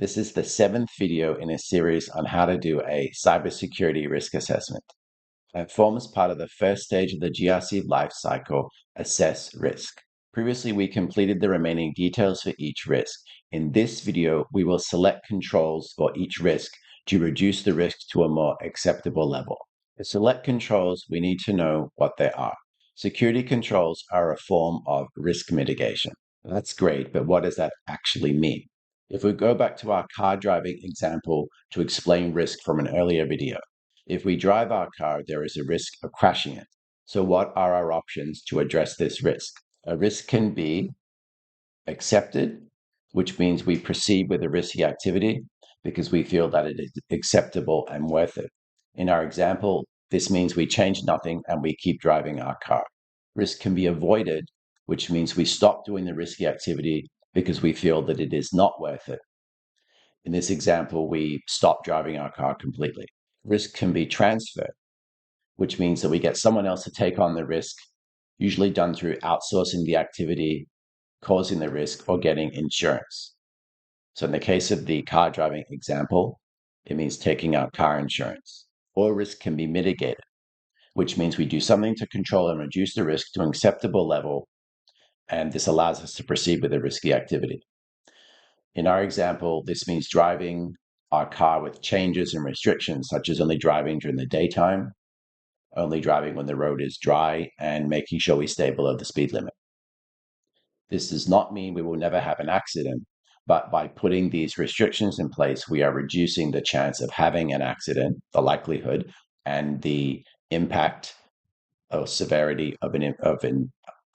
This is the 7th video in a series on how to do a cybersecurity risk assessment. It forms part of the first stage of the GRC life cycle, assess risk. Previously, we completed the remaining details for each risk. In this video, we will select controls for each risk to reduce the risk to a more acceptable level. To select controls, we need to know what they are. Security controls are a form of risk mitigation. That's great, but what does that actually mean? If we go back to our car driving example to explain risk from an earlier video, if we drive our car, there is a risk of crashing it. So what are our options to address this risk? A risk can be accepted, which means we proceed with a risky activity because we feel that it is acceptable and worth it. In our example, this means we change nothing and we keep driving our car. Risk can be avoided, which means we stop doing the risky activity because we feel that it is not worth it. In this example, we stop driving our car completely. Risk can be transferred, which means that we get someone else to take on the risk, usually done through outsourcing the activity, causing the risk, or getting insurance. So in the case of the car driving example, it means taking out car insurance. Or risk can be mitigated, which means we do something to control and reduce the risk to an acceptable level, and this allows us to proceed with a risky activity. In our example, this means driving our car with changes and restrictions, such as only driving during the daytime, only driving when the road is dry, and making sure we stay below the speed limit. This does not mean we will never have an accident, but by putting these restrictions in place, we are reducing the chance of having an accident, the likelihood, and the impact or severity of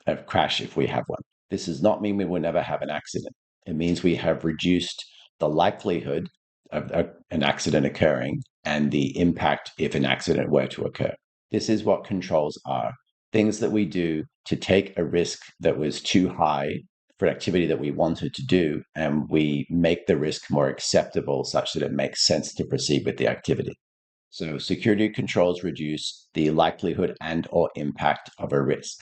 a crash if we have one. This does not mean we will never have an accident. It means we have reduced the likelihood of an accident occurring and the impact if an accident were to occur. This is what controls are. Things that we do to take a risk that was too high for an activity that we wanted to do, and we make the risk more acceptable such that it makes sense to proceed with the activity. So security controls reduce the likelihood and or impact of a risk.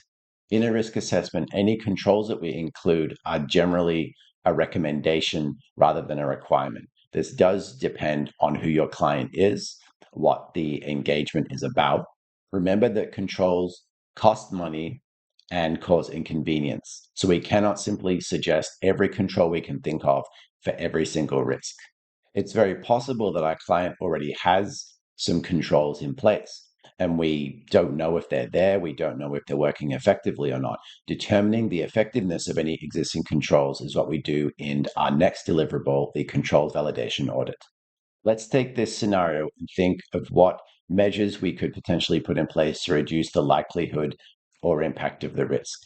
In a risk assessment, any controls that we include are generally a recommendation rather than a requirement. This does depend on who your client is, what the engagement is about. Remember that controls cost money and cause inconvenience. So we cannot simply suggest every control we can think of for every single risk. It's very possible that our client already has some controls in place, and we don't know if they're there. We don't know if they're working effectively or not. Determining the effectiveness of any existing controls is what we do in our next deliverable, the control validation audit. Let's take this scenario and think of what measures we could potentially put in place to reduce the likelihood or impact of the risk.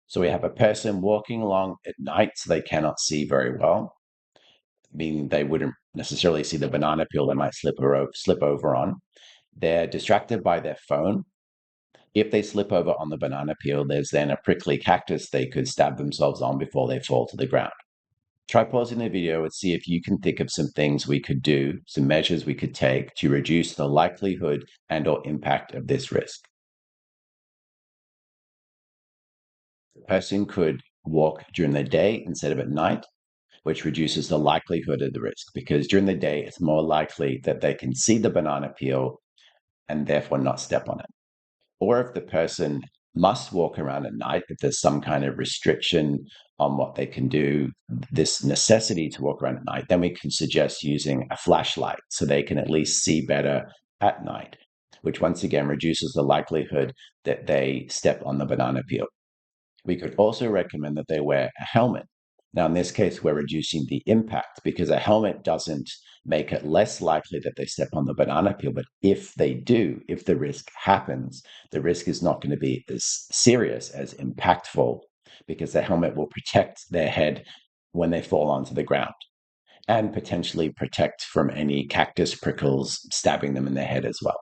So we have a person walking along at night, so they cannot see very well, meaning they wouldn't necessarily see the banana peel they might slip over on. They're distracted by their phone. If they slip over on the banana peel, there's then a prickly cactus they could stab themselves on before they fall to the ground. Try pausing the video and see if you can think of some things we could do, some measures we could take to reduce the likelihood and or impact of this risk. The person could walk during the day instead of at night, which reduces the likelihood of the risk, because during the day, it's more likely that they can see the banana peel and therefore not step on it. Or if the person must walk around at night, if there's some kind of restriction on what they can do, this necessity to walk around at night, then we can suggest using a flashlight so they can at least see better at night, which once again reduces the likelihood that they step on the banana peel. We could also recommend that they wear a helmet. Now, in this case, we're reducing the impact because a helmet doesn't make it less likely that they step on the banana peel. But if they do, if the risk happens, the risk is not going to be as serious, as impactful, because the helmet will protect their head when they fall onto the ground and potentially protect from any cactus prickles stabbing them in the head as well.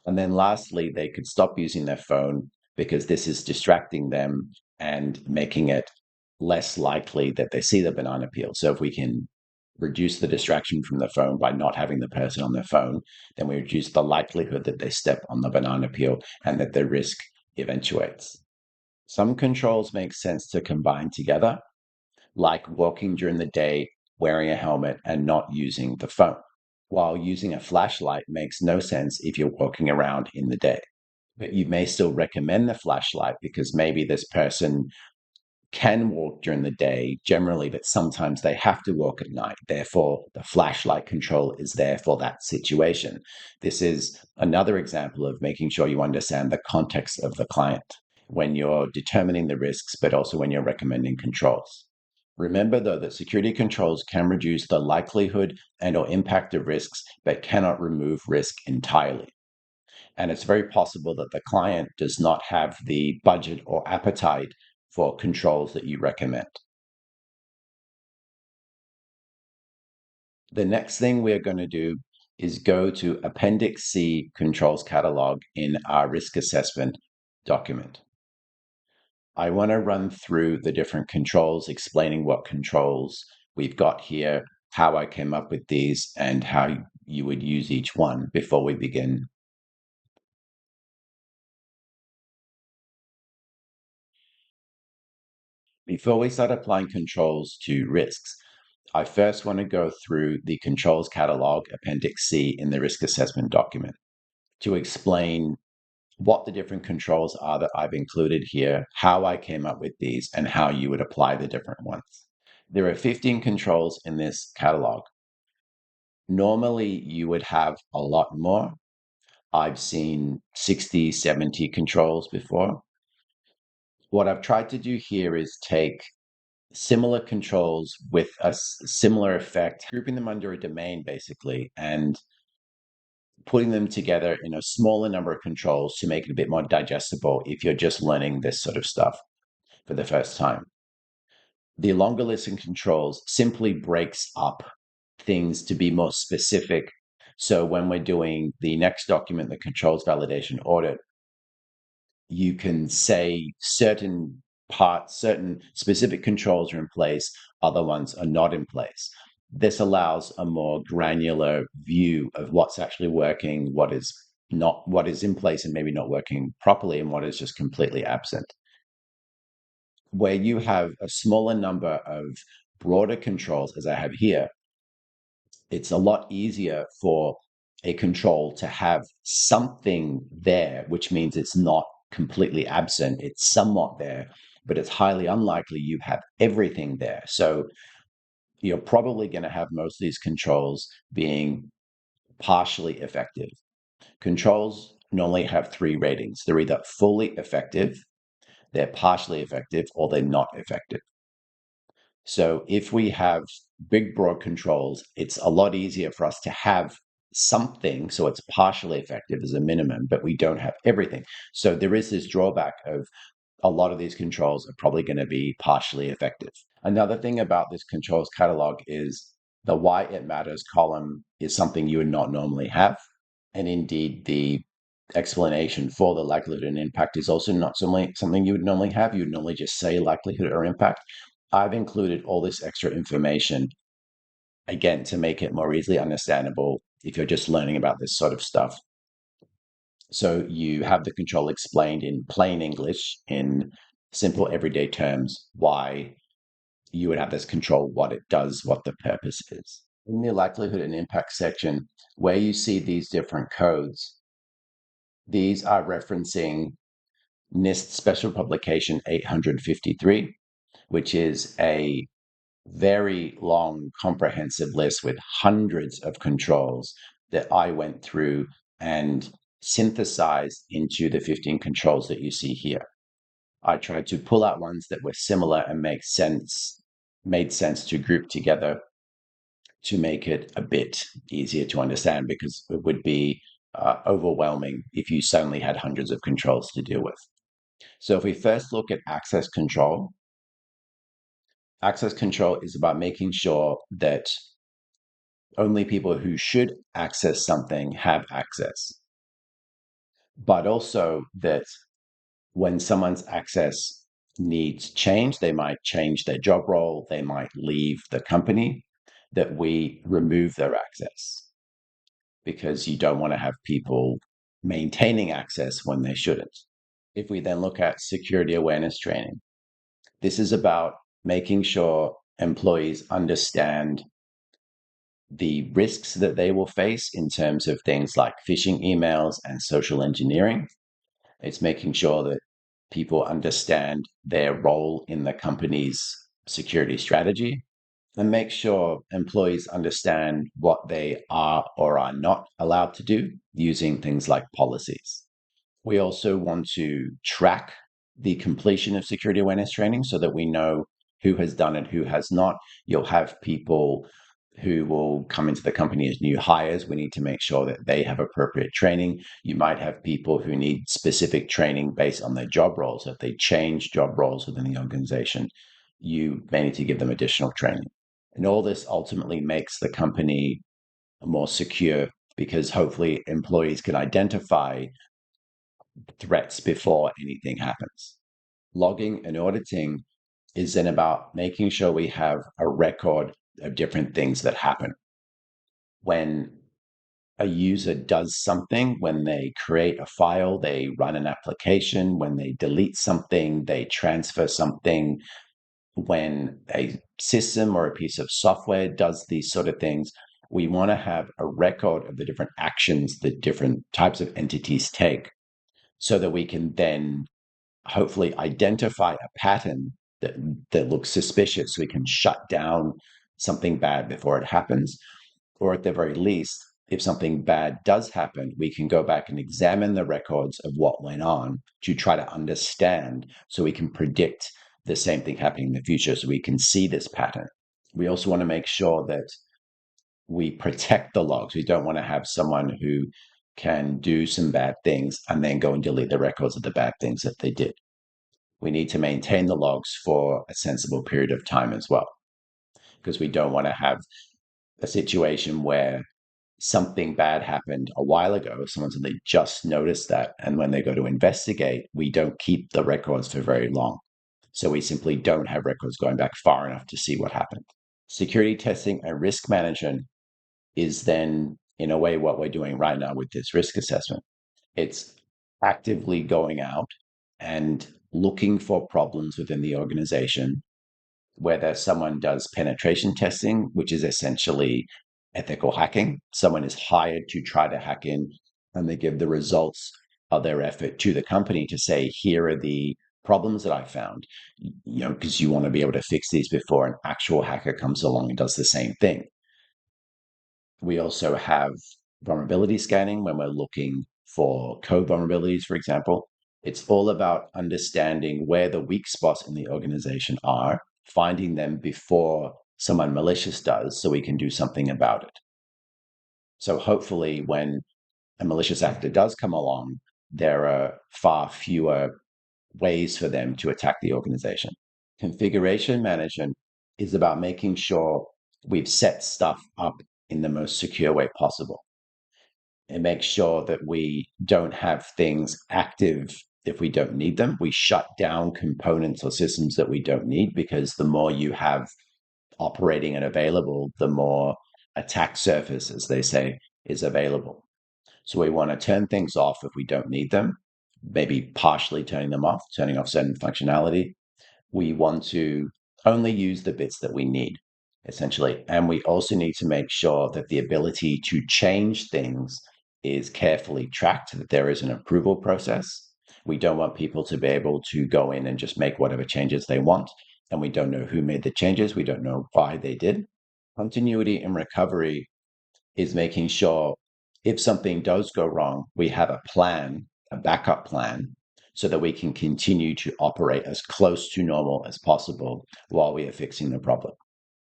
And then lastly, they could stop using their phone because this is distracting them and making it less likely that they see the banana peel. So if we can reduce the distraction from the phone by not having the person on their phone, then we reduce the likelihood that they step on the banana peel and that the risk eventuates. Some controls make sense to combine together, like walking during the day wearing a helmet and not using the phone, while using a flashlight makes no sense if you're walking around in the day. But you may still recommend the flashlight because maybe this person can walk during the day generally, but sometimes they have to walk at night. Therefore, the flashlight control is there for that situation. This is another example of making sure you understand the context of the client when you're determining the risks, but also when you're recommending controls. Remember, though, that security controls can reduce the likelihood and or impact of risks, but cannot remove risk entirely. And it's very possible that the client does not have the budget or appetite for controls that you recommend. The next thing we're going to do is go to Appendix C Controls Catalog in our risk assessment document. I want to run through the different controls, explaining what controls we've got here, how I came up with these, and how you would use each one before we begin. Before we start applying controls to risks, I first want to go through the controls catalog, Appendix C, in the risk assessment document to explain what the different controls are that I've included here, how I came up with these, and how you would apply the different ones. There are 15 controls in this catalog. Normally, you would have a lot more. I've seen 60, 70 controls before. What I've tried to do here is take similar controls with a similar effect, grouping them under a domain basically, and putting them together in a smaller number of controls to make it a bit more digestible if you're just learning this sort of stuff for the first time. The longer list of controls simply breaks up things to be more specific. So when we're doing the next document, the controls validation audit, you can say certain parts, certain specific controls are in place, other ones are not in place. This allows a more granular view of what's actually working, what is not, what is in place and maybe not working properly, and what is just completely absent. Where you have a smaller number of broader controls, as I have here, it's a lot easier for a control to have something there, which means it's not completely absent. It's somewhat there, but it's highly unlikely you have everything there. So you're probably going to have most of these controls being partially effective. Controls normally have three ratings. They're either fully effective, they're partially effective, or they're not effective. So if we have big, broad controls, it's a lot easier for us to have something. So it's partially effective as a minimum, but we don't have everything. So there is this drawback of a lot of these controls are probably going to be partially effective. Another thing about this controls catalog is the why it matters column is something you would not normally have. And indeed, the explanation for the likelihood and impact is also not something you would normally have. You would normally just say likelihood or impact. I've included all this extra information, again, to make it more easily understandable if you're just learning about this sort of stuff. So you have the control explained in plain English, in simple everyday terms, why you would have this control, what it does, what the purpose is. In the likelihood and impact section, where you see these different codes, these are referencing NIST Special Publication 853, which is a very long, comprehensive list with hundreds of controls that I went through and synthesized into the 15 controls that you see here. I tried to pull out ones that were similar and made sense to group together to make it a bit easier to understand, because it would be overwhelming if you suddenly had hundreds of controls to deal with. So if we first look at access control is about making sure that only people who should access something have access, but also that when someone's access needs change, they might change their job role, they might leave the company, that we remove their access, because you don't want to have people maintaining access when they shouldn't. If we then look at security awareness training, this is about making sure employees understand the risks that they will face in terms of things like phishing emails and social engineering. It's making sure that people understand their role in the company's security strategy and make sure employees understand what they are or are not allowed to do using things like policies. We also want to track the completion of security awareness training so that we know who has done it, who has not. You'll have people who will come into the company as new hires. We need to make sure that they have appropriate training. You might have people who need specific training based on their job roles. If they change job roles within the organization, you may need to give them additional training. And all this ultimately makes the company more secure because hopefully employees can identify threats before anything happens. Logging and auditing is then about making sure we have a record of different things that happen. When a user does something, when they create a file, they run an application, when they delete something, they transfer something, when a system or a piece of software does these sort of things, we want to have a record of the different actions that different types of entities take so that we can then hopefully identify a pattern that looks suspicious so we can shut down something bad before it happens. Or at the very least, if something bad does happen, we can go back and examine the records of what went on to try to understand so we can predict the same thing happening in the future so we can see this pattern. We also want to make sure that we protect the logs. We don't want to have someone who can do some bad things and then go and delete the records of the bad things that they did. We need to maintain the logs for a sensible period of time as well, because we don't want to have a situation where something bad happened a while ago. Someone said they just noticed that. And when they go to investigate, we don't keep the records for very long. So we simply don't have records going back far enough to see what happened. Security testing and risk management is then, in a way, what we're doing right now with this risk assessment. It's actively going out and looking for problems within the organization, whether someone does penetration testing, which is essentially ethical hacking. Someone is hired to try to hack in, and they give the results of their effort to the company to say, here are the problems that I found, because you want to be able to fix these before an actual hacker comes along and does the same thing. We also have vulnerability scanning when we're looking for code vulnerabilities, for example. It's all about understanding where the weak spots in the organization are, finding them before someone malicious does so we can do something about it. So hopefully when a malicious actor does come along, there are far fewer ways for them to attack the organization. Configuration management is about making sure we've set stuff up in the most secure way possible. And make sure that we don't have things active if we don't need them. We shut down components or systems that we don't need, because the more you have operating and available, the more attack surface, as they say, is available. So we want to turn things off if we don't need them, maybe partially turning off certain functionality. We want to only use the bits that we need, essentially. And we also need to make sure that the ability to change things is carefully tracked, that there is an approval process. We don't want people to be able to go in and just make whatever changes they want. And we don't know who made the changes. We don't know why they did. Continuity and recovery is making sure if something does go wrong, we have a plan, a backup plan, so that we can continue to operate as close to normal as possible while we are fixing the problem.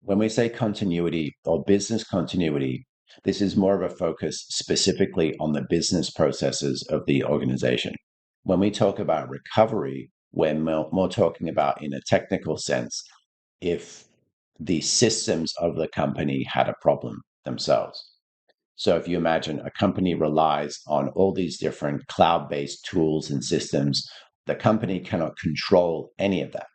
When we say continuity or business continuity, this is more of a focus specifically on the business processes of the organization. When we talk about recovery, we're more talking about, in a technical sense, if the systems of the company had a problem themselves. So if you imagine a company relies on all these different cloud-based tools and systems, the company cannot control any of that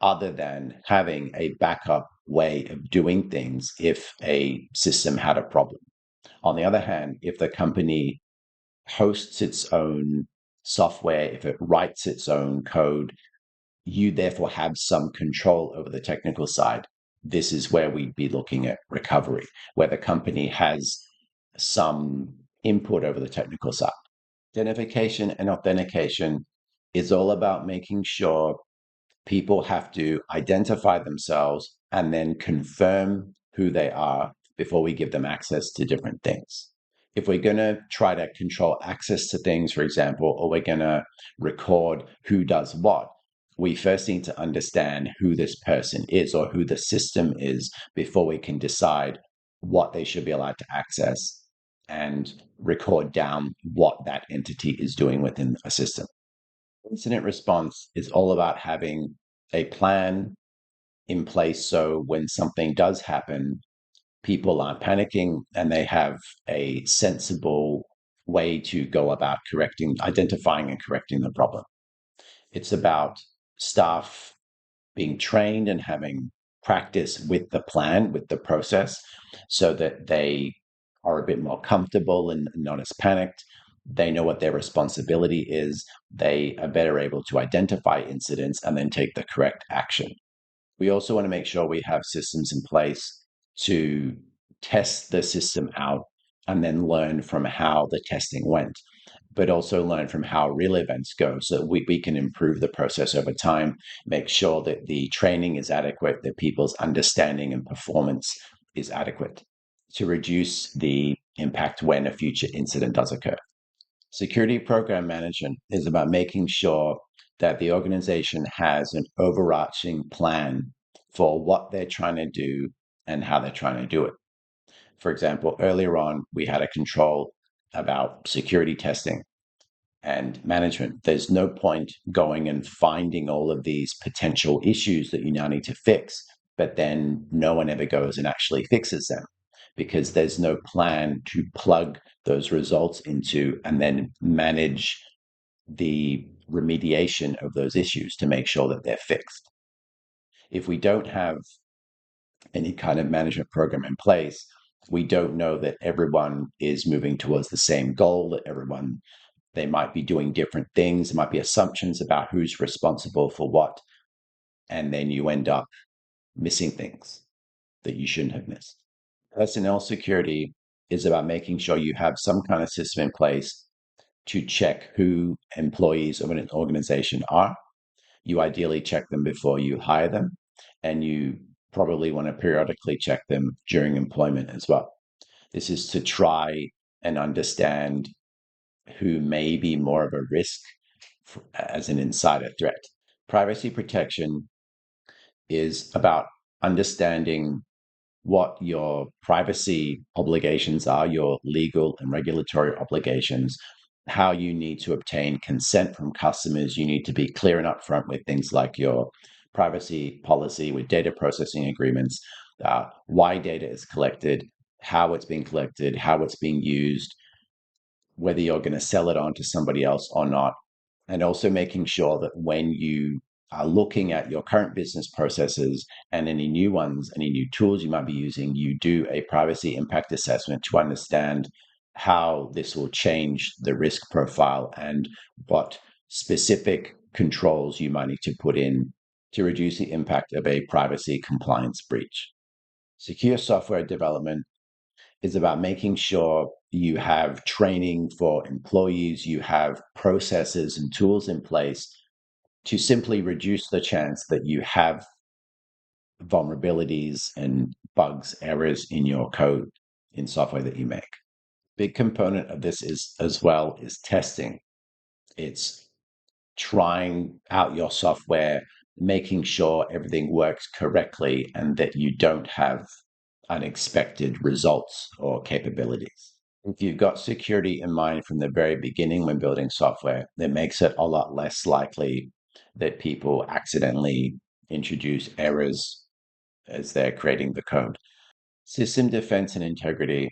other than having a backup way of doing things if a system had a problem. On the other hand, if the company hosts its own software, if it writes its own code, you therefore have some control over the technical side. This is where we'd be looking at recovery, where the company has some input over the technical side. Identification and authentication is all about making sure people have to identify themselves and then confirm who they are before we give them access to different things. If we're going to try to control access to things, for example, or we're going to record who does what, we first need to understand who this person is or who the system is before we can decide what they should be allowed to access and record down what that entity is doing within a system. Incident response is all about having a plan in place so when something does happen, people aren't panicking and they have a sensible way to go about identifying and correcting the problem. It's about staff being trained and having practice with the plan, with the process, so that they are a bit more comfortable and not as panicked. They know what their responsibility is. They are better able to identify incidents and then take the correct action. We also want to make sure we have systems in place to test the system out and then learn from how the testing went, but also learn from how real events go so that we can improve the process over time, make sure that the training is adequate, that people's understanding and performance is adequate to reduce the impact when a future incident does occur. Security program management is about making sure that the organization has an overarching plan for what they're trying to do and how they're trying to do it. For example, earlier on, we had a control about security testing and management. There's no point going and finding all of these potential issues that you now need to fix, but then no one ever goes and actually fixes them because there's no plan to plug those results into and then manage the remediation of those issues to make sure that they're fixed. If we don't have any kind of management program in place, we don't know that everyone is moving towards the same goal, that everyone they might be doing different things. There might be assumptions about who's responsible for what. And then you end up missing things that you shouldn't have missed. Personnel security is about making sure you have some kind of system in place to check who employees of an organization are. You ideally check them before you hire them, and you probably want to periodically check them during employment as well. This is to try and understand who may be more of a risk as an insider threat. Privacy protection is about understanding what your privacy obligations are, your legal and regulatory obligations, how you need to obtain consent from customers. You need to be clear and upfront with things like your privacy policy, with data processing agreements, why data is collected, how it's being collected, how it's being used, whether you're going to sell it on to somebody else or not, and also making sure that when you are looking at your current business processes and any new ones, any new tools you might be using, you do a privacy impact assessment to understand how this will change the risk profile and what specific controls you might need to put in to reduce the impact of a privacy compliance breach. Secure software development is about making sure you have training for employees, you have processes and tools in place to simply reduce the chance that you have vulnerabilities and bugs, errors in your code in software that you make. Big component of this is as well is testing. It's trying out your software, making sure everything works correctly and that you don't have unexpected results or capabilities. If you've got security in mind from the very beginning when building software, that makes it a lot less likely that people accidentally introduce errors as they're creating the code. System defense and integrity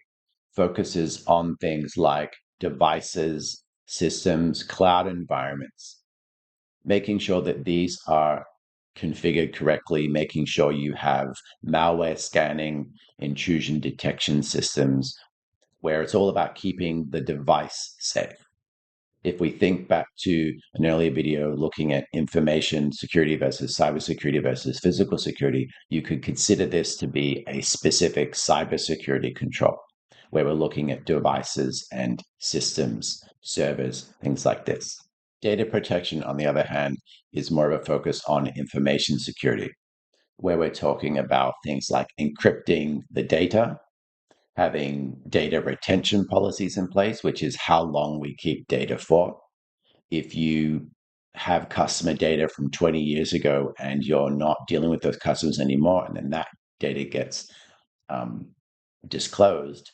focuses on things like devices, systems, cloud environments, making sure that these are configured correctly, making sure you have malware scanning, intrusion detection systems, where it's all about keeping the device safe. If we think back to an earlier video looking at information security versus cybersecurity versus physical security, you could consider this to be a specific cybersecurity control, where we're looking at devices and systems, servers, things like this. Data protection, on the other hand, is more of a focus on information security, where we're talking about things like encrypting the data, having data retention policies in place, which is how long we keep data for. If you have customer data from 20 years ago and you're not dealing with those customers anymore, and then that data gets um, disclosed,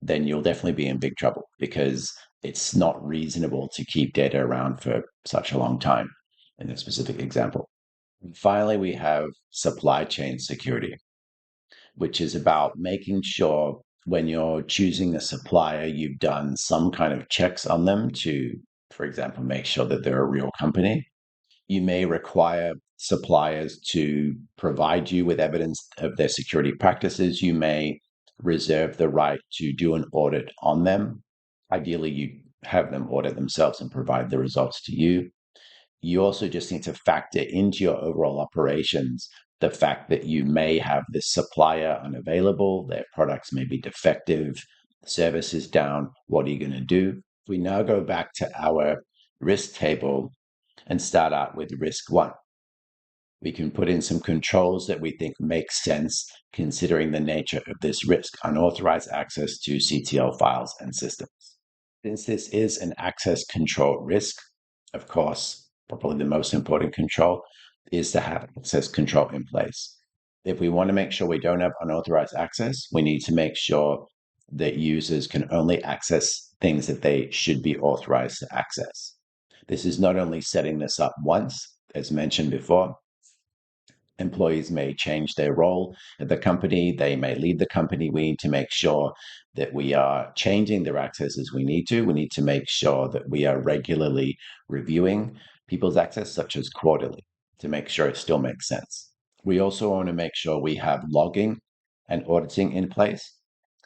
then you'll definitely be in big trouble because it's not reasonable to keep data around for such a long time in this specific example. And finally, we have supply chain security, which is about making sure when you're choosing a supplier, you've done some kind of checks on them to, for example, make sure that they're a real company. You may require suppliers to provide you with evidence of their security practices. You may reserve the right to do an audit on them. Ideally, you have them audit themselves and provide the results to you. You also just need to factor into your overall operations the fact that you may have this supplier unavailable, their products may be defective, service is down. What are you going to do? If we now go back to our risk table and start out with risk one, we can put in some controls that we think make sense considering the nature of this risk: unauthorized access to CTL files and systems. Since this is an access control risk, of course, probably the most important control is to have access control in place. If we want to make sure we don't have unauthorized access, we need to make sure that users can only access things that they should be authorized to access. This is not only setting this up once, as mentioned before. Employees may change their role at the company. They may leave the company. We need to make sure that we are changing their access as we need to. We need to make sure that we are regularly reviewing people's access, such as quarterly, to make sure it still makes sense. We also want to make sure we have logging and auditing in place.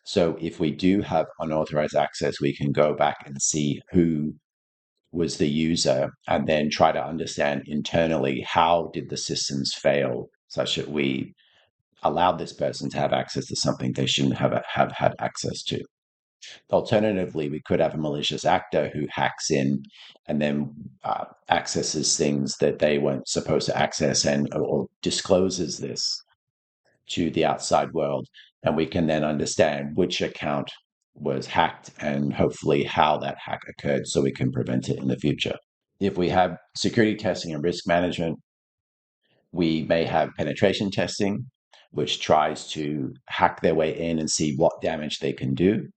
So if we do have unauthorized access, we can go back and see who was the user and then try to understand internally how did the systems fail such that we allowed this person to have access to something they shouldn't have had access to. Alternatively, we could have a malicious actor who hacks in and then accesses things that they weren't supposed to access and or discloses this to the outside world. And we can then understand which account was hacked and hopefully how that hack occurred so we can prevent it in the future. If we have security testing and risk management, we may have penetration testing, which tries to hack their way in and see what damage they can do.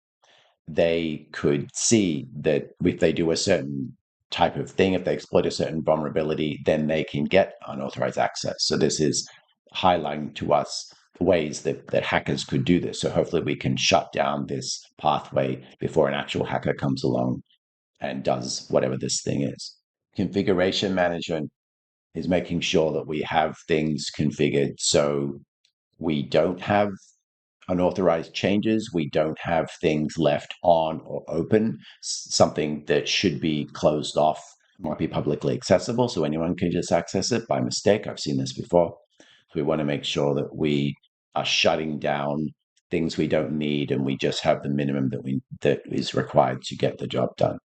They could see that if they do a certain type of thing, if they exploit a certain vulnerability, then they can get unauthorized access. So this is highlighting to us ways that hackers could do this. So hopefully we can shut down this pathway before an actual hacker comes along and does whatever this thing is. Configuration management is making sure that we have things configured so we don't have unauthorized changes, we don't have things left on or open. Something that should be closed off might be publicly accessible, so anyone can just access it by mistake. I've seen this before. So we want to make sure that we are shutting down things we don't need and we just have the minimum that is required to get the job done.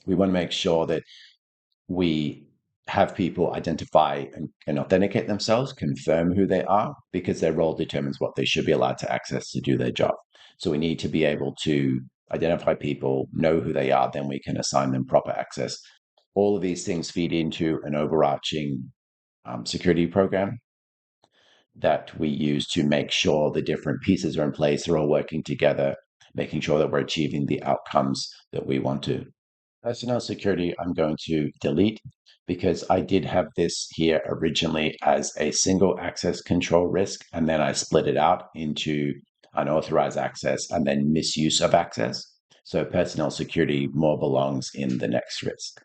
We want to make sure that we have people identify and authenticate themselves, confirm who they are, because their role determines what they should be allowed to access to do their job. So we need to be able to identify people, know who they are, then we can assign them proper access. All of these things feed into an overarching security program that we use to make sure the different pieces are in place, they're all working together, making sure that we're achieving the outcomes that we want to. Personnel security, I'm going to delete because I did have this here originally as a single access control risk, and then I split it out into unauthorized access and then misuse of access. So personnel security more belongs in the next risk.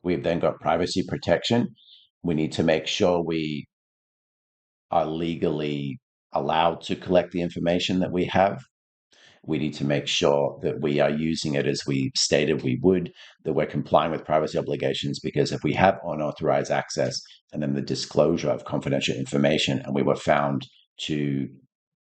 We've then got privacy protection. We need to make sure we are legally allowed to collect the information that we have. We need to make sure that we are using it as we stated we would, that we're complying with privacy obligations, because if we have unauthorized access and then the disclosure of confidential information and we were found to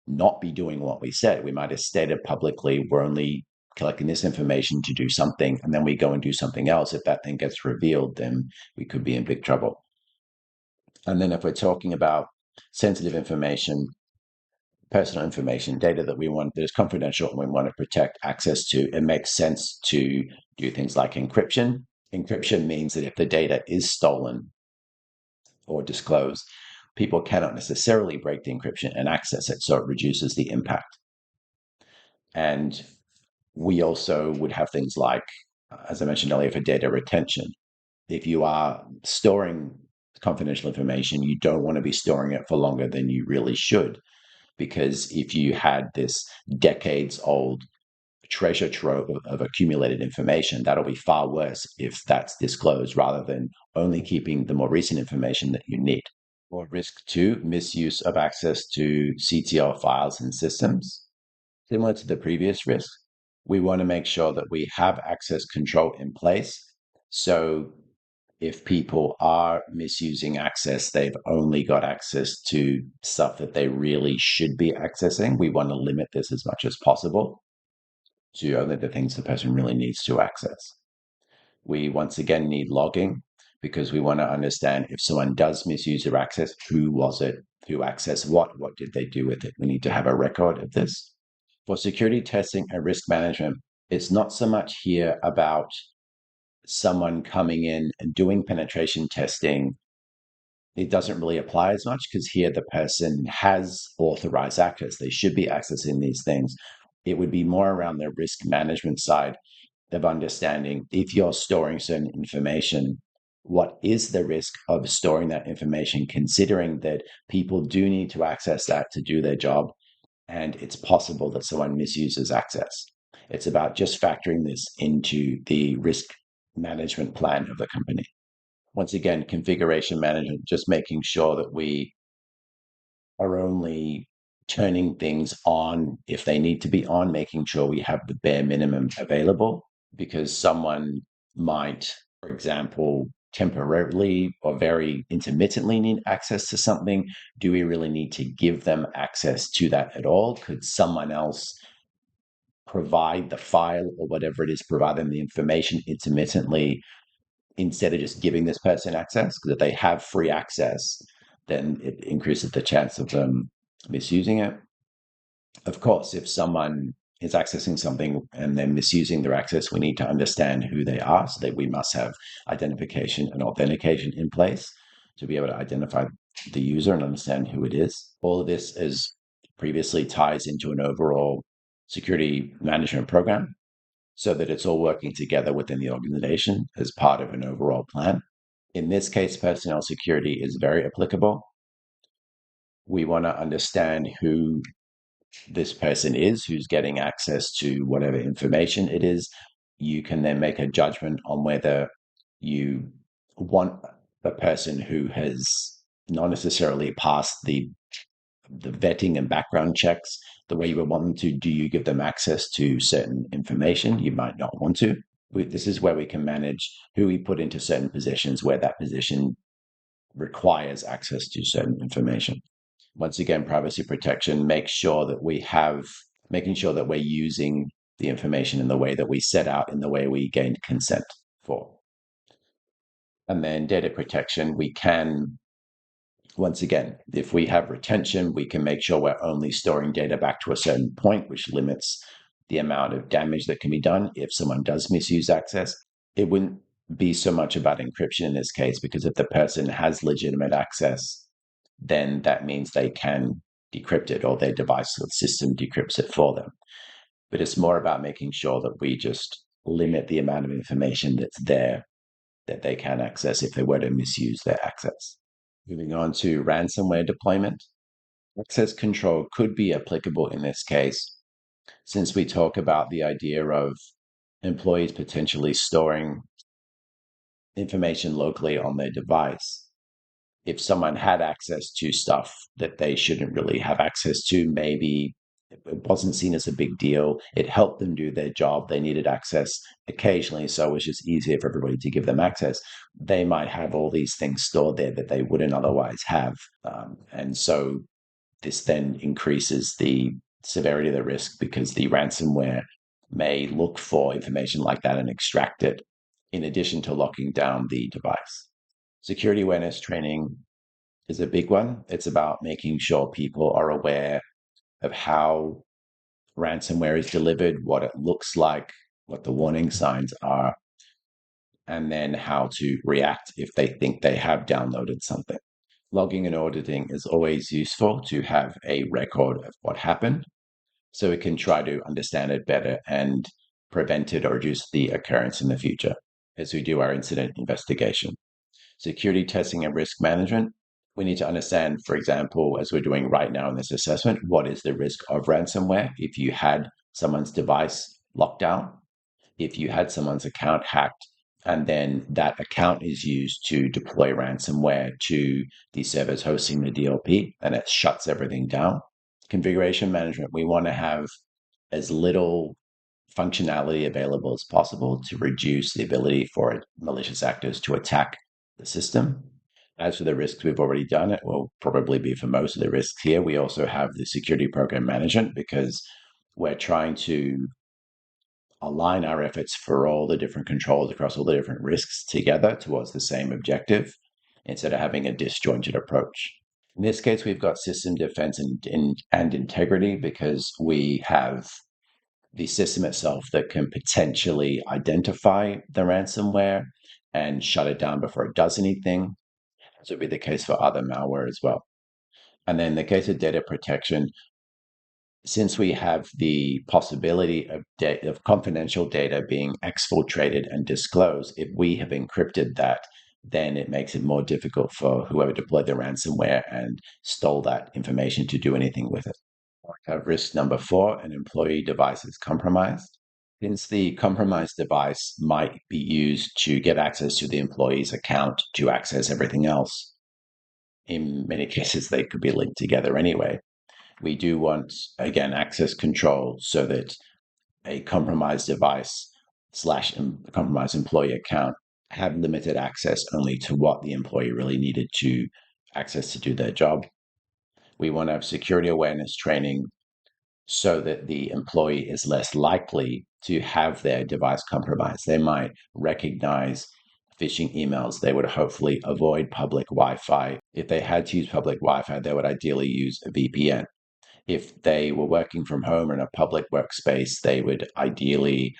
not be doing what we said, we might have stated publicly we're only collecting this information to do something, and then we go and do something else. If that thing gets revealed, then we could be in big trouble. And then if we're talking about sensitive information, personal information, data that we want that is confidential and we want to protect access to, it makes sense to do things like encryption. Encryption means that if the data is stolen or disclosed, people cannot necessarily break the encryption and access it, so it reduces the impact. And we also would have things like, as I mentioned earlier, for data retention. If you are storing confidential information, you don't want to be storing it for longer than you really should, because if you had this decades old treasure trove of accumulated information, that'll be far worse if that's disclosed rather than only keeping the more recent information that you need. Or risk two, misuse of access to CTL files and systems. Similar to the previous risk, we want to make sure that we have access control in place. So if people are misusing access, they've only got access to stuff that they really should be accessing. We want to limit this as much as possible to only the things the person really needs to access. We once again need logging, because we want to understand if someone does misuse their access, who was it, who accessed what did they do with it? We need to have a record of this. For security testing and risk management, it's not so much here about someone coming in and doing penetration testing. It doesn't really apply as much because here the person has authorized access. They should be accessing these things. It would be more around the risk management side of understanding, if you're storing certain information, what is the risk of storing that information, considering that people do need to access that to do their job, and it's possible that someone misuses access. It's about just factoring this into the risk management plan of the company. Once again, configuration management, just making sure that we are only turning things on if they need to be on, making sure we have the bare minimum available, because someone might, for example, temporarily or very intermittently need access to something. Do we really need to give them access to that at all? Could someone else provide the file or whatever it is, provide them the information intermittently instead of just giving this person access? Because if they have free access, then it increases the chance of them misusing it. Of course, if someone is accessing something and they're misusing their access, we need to understand who they are, so that we must have identification and authentication in place to be able to identify the user and understand who it is. All of this is previously ties into an overall security management program, so that it's all working together within the organization as part of an overall plan. In this case, personnel security is very applicable. We want to understand who this person is, who's getting access to whatever information it is. You can then make a judgment on whether you want a person who has not necessarily passed the vetting and background checks the way you would want them to. Do you give them access to certain information? You might not want to. This is where we can manage who we put into certain positions where that position requires access to certain information. Once again, privacy protection makes sure that making sure that we're using the information in the way that we set out, in the way we gained consent for. And then data protection, we can, once again, if we have retention, we can make sure we're only storing data back to a certain point, which limits the amount of damage that can be done if someone does misuse access. It wouldn't be so much about encryption in this case, because if the person has legitimate access, then that means they can decrypt it, or their device or system decrypts it for them. But it's more about making sure that we just limit the amount of information that's there that they can access if they were to misuse their access. Moving on to ransomware deployment. Access control could be applicable in this case, since we talk about the idea of employees potentially storing information locally on their device. If someone had access to stuff that they shouldn't really have access to, maybe It wasn't seen as a big deal. It helped them do their job. They needed access occasionally, so it was just easier for everybody to give them access. They might have all these things stored there that they wouldn't otherwise have. And so this then increases the severity of the risk because the ransomware may look for information like that and extract it, in addition to locking down the device. Security awareness training is a big one. It's about making sure people are aware of how ransomware is delivered, what it looks like, what the warning signs are, and then how to react if they think they have downloaded something. Logging and auditing is always useful to have a record of what happened so we can try to understand it better and prevent it or reduce the occurrence in the future as we do our incident investigation. Security testing and risk management. We need to understand, for example, as we're doing right now in this assessment, what is the risk of ransomware if you had someone's device locked down, if you had someone's account hacked, and then that account is used to deploy ransomware to the servers hosting the DLP, and it shuts everything down. Configuration management, we want to have as little functionality available as possible to reduce the ability for malicious actors to attack the system. As for the risks, we've already done it. Will probably be for most of the risks here. We also have the security program management because we're trying to align our efforts for all the different controls across all the different risks together towards the same objective instead of having a disjointed approach. In this case, we've got system defense and integrity because we have the system itself that can potentially identify the ransomware and shut it down before it does anything. This would be the case for other malware as well. And then in the case of data protection, since we have the possibility of confidential data being exfiltrated and disclosed, if we have encrypted that, then it makes it more difficult for whoever deployed the ransomware and stole that information to do anything with it. Risk number 4, an employee device is compromised. Since the compromised device might be used to get access to the employee's account to access everything else, in many cases they could be linked together anyway. We do want, again, access control so that a compromised device slash compromised employee account have limited access only to what the employee really needed to access to do their job. We want to have security awareness training so that the employee is less likely to have their device compromised. They might recognize phishing emails. They would hopefully avoid public Wi-Fi. If they had to use public Wi-Fi, they would ideally use a VPN. If they were working from home or in a public workspace, they would ideally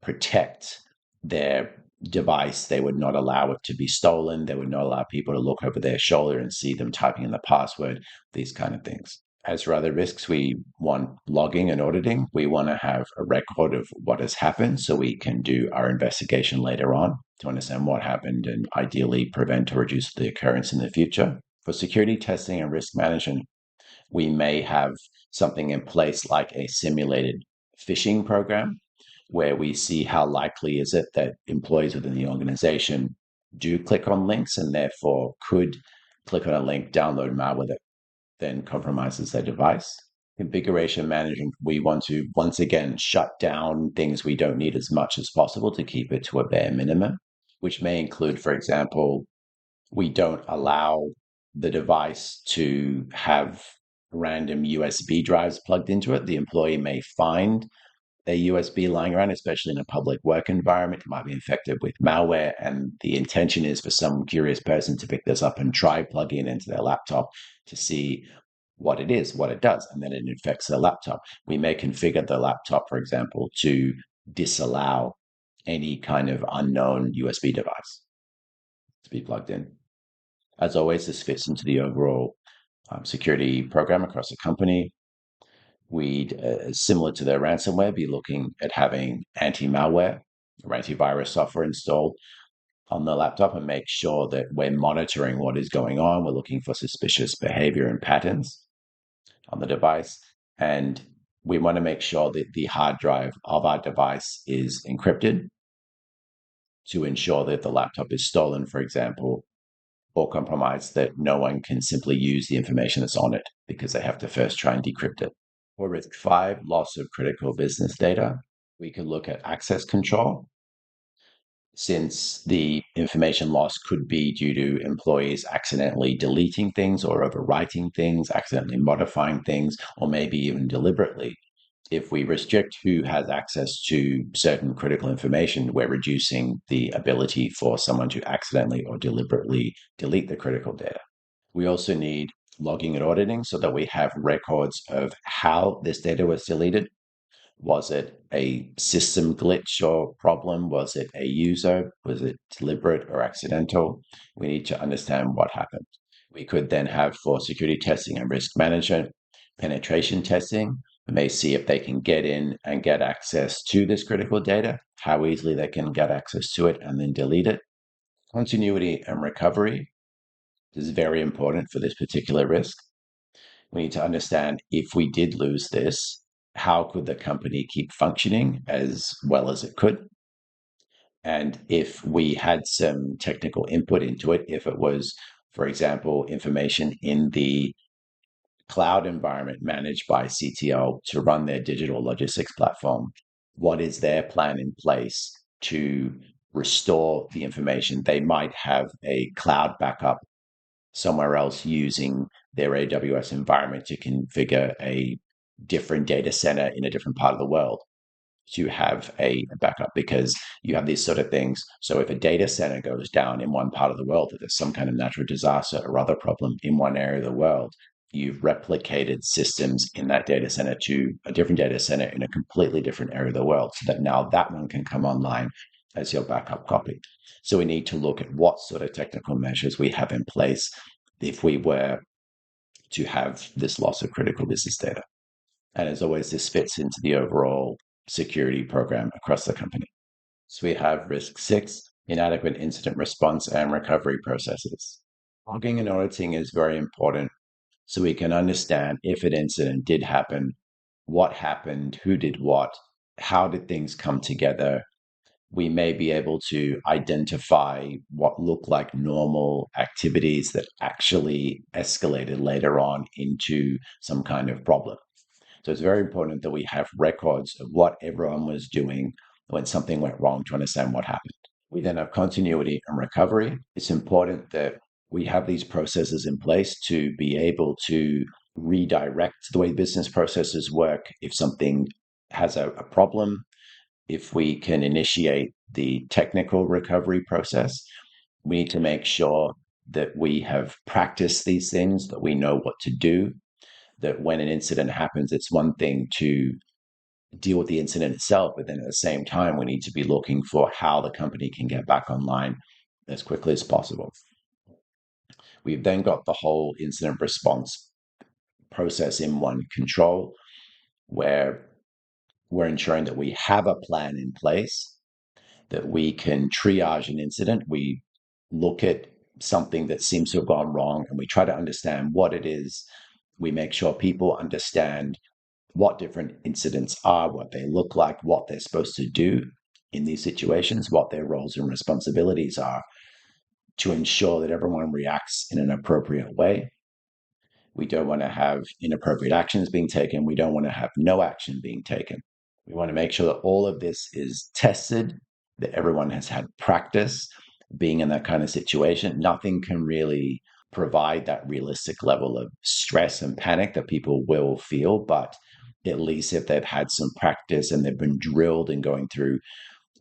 protect their device. They would not allow it to be stolen. They would not allow people to look over their shoulder and see them typing in the password, these kind of things. As for other risks, we want logging and auditing. We want to have a record of what has happened so we can do our investigation later on to understand what happened and ideally prevent or reduce the occurrence in the future. For security testing and risk management, we may have something in place like a simulated phishing program where we see how likely is it that employees within the organization do click on links and therefore could click on a link, download malware that then compromises their device. Configuration management, we want to once again shut down things we don't need as much as possible to keep it to a bare minimum, which may include, for example, we don't allow the device to have random USB drives plugged into it. The employee may find a USB lying around, especially in a public work environment. It might be infected with malware, and the intention is for some curious person to pick this up and try plugging it into their laptop to see what it is, what it does, and then it infects their laptop. We may configure the laptop, for example, to disallow any kind of unknown USB device to be plugged in. As always, this fits into the overall security program across the company. We'd, similar to the ransomware, be looking at having anti-malware or antivirus software installed on the laptop and make sure that we're monitoring what is going on. We're looking for suspicious behavior and patterns on the device. And we want to make sure that the hard drive of our device is encrypted to ensure that the laptop is stolen, for example, or compromised, that no one can simply use the information that's on it because they have to first try and decrypt it. For risk 5, loss of critical business data, we could look at access control, since the information loss could be due to employees accidentally deleting things or overwriting things, accidentally modifying things, or maybe even deliberately. If we restrict who has access to certain critical information, we're reducing the ability for someone to accidentally or deliberately delete the critical data. We also need logging and auditing so that we have records of how this data was deleted. Was it a system glitch or problem? Was it a user? Was it deliberate or accidental? We need to understand what happened. We could then have, for security testing and risk management, penetration testing. We may see if they can get in and get access to this critical data, how easily they can get access to it and then delete it. Continuity and recovery is very important for this particular risk. We need to understand, if we did lose this, how could the company keep functioning as well as it could? And if we had some technical input into it, if it was, for example, information in the cloud environment managed by CTL to run their digital logistics platform, what is their plan in place to restore the information? They might have a cloud backup somewhere else using their AWS environment to configure a different data center in a different part of the world to have a backup, because you have these sort of things. So if a data center goes down in one part of the world, if there's some kind of natural disaster or other problem in one area of the world, you've replicated systems in that data center to a different data center in a completely different area of the world, so that now that one can come online as your backup copy. So we need to look at what sort of technical measures we have in place if we were to have this loss of critical business data. And as always, this fits into the overall security program across the company. So we have risk 6, inadequate incident response and recovery processes. Logging and auditing is very important so we can understand, if an incident did happen, what happened, who did what, how did things come together. We may be able to identify what look like normal activities that actually escalated later on into some kind of problem. So it's very important that we have records of what everyone was doing when something went wrong to understand what happened. We then have continuity and recovery. It's important that we have these processes in place to be able to redirect the way business processes work if something has a problem. If we can initiate the technical recovery process, we need to make sure that we have practiced these things, that we know what to do, that when an incident happens, it's one thing to deal with the incident itself, but then at the same time, we need to be looking for how the company can get back online as quickly as possible. We've then got the whole incident response process in one control, where we're ensuring that we have a plan in place, that we can triage an incident. We look at something that seems to have gone wrong and we try to understand what it is. We make sure people understand what different incidents are, what they look like, what they're supposed to do in these situations, what their roles and responsibilities are, to ensure that everyone reacts in an appropriate way. We don't want to have inappropriate actions being taken. We don't want to have no action being taken. We want to make sure that all of this is tested, that everyone has had practice being in that kind of situation. Nothing can really provide that realistic level of stress and panic that people will feel, but at least if they've had some practice and they've been drilled in going through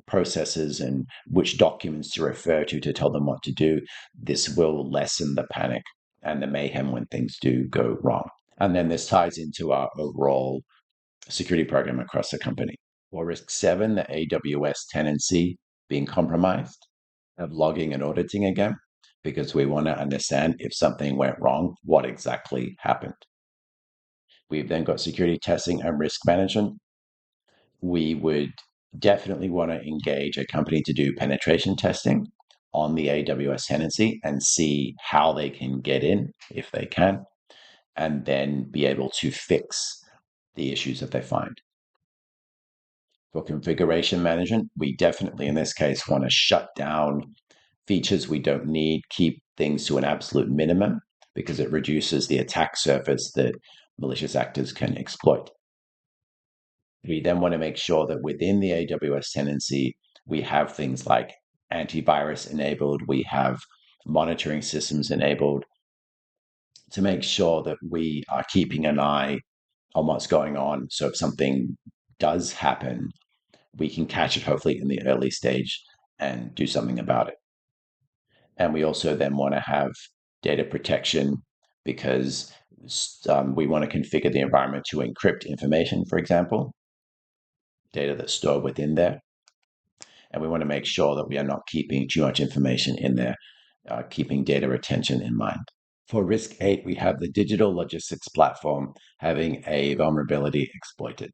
processes and which documents to refer to tell them what to do, this will lessen the panic and the mayhem when things do go wrong. And then this ties into our overall security program across the company. For risk 7, the AWS tenancy being compromised, of logging and auditing again, because we want to understand, if something went wrong, what exactly happened. We've then got security testing and risk management. We would definitely want to engage a company to do penetration testing on the AWS tenancy and see how they can get in, if they can, and then be able to fix the issues that they find. For configuration management, we definitely, in this case, want to shut down features we don't need, keep things to an absolute minimum, because it reduces the attack surface that malicious actors can exploit. We then want to make sure that within the AWS tenancy, we have things like antivirus enabled, we have monitoring systems enabled to make sure that we are keeping an eye on what's going on. So if something does happen, we can catch it hopefully in the early stage and do something about it. And we also then want to have data protection because we want to configure the environment to encrypt information, for example, data that's stored within there. And we want to make sure that we are not keeping too much information in there, keeping data retention in mind. For risk 8, we have the digital logistics platform having a vulnerability exploited.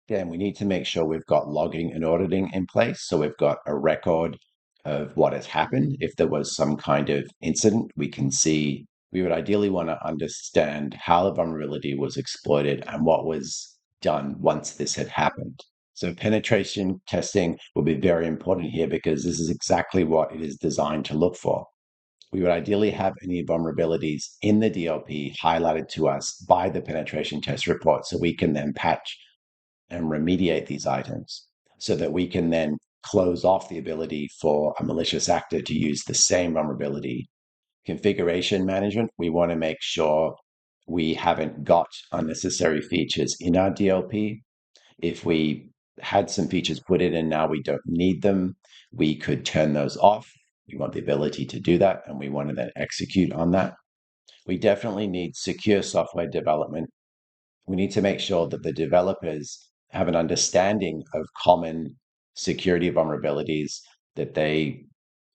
Again, we need to make sure we've got logging and auditing in place. So we've got a record of what has happened. If there was some kind of incident, we can see, we would ideally want to understand how the vulnerability was exploited and what was done once this had happened. So penetration testing will be very important here because this is exactly what it is designed to look for. We would ideally have any vulnerabilities in the DLP highlighted to us by the penetration test report so we can then patch and remediate these items so that we can then close off the ability for a malicious actor to use the same vulnerability. Configuration management, we want to make sure we haven't got unnecessary features in our DLP. If we had some features put in and now we don't need them, we could turn those off. We want the ability to do that, and we want to then execute on that. We definitely need secure software development. We need to make sure that the developers have an understanding of common security vulnerabilities, that they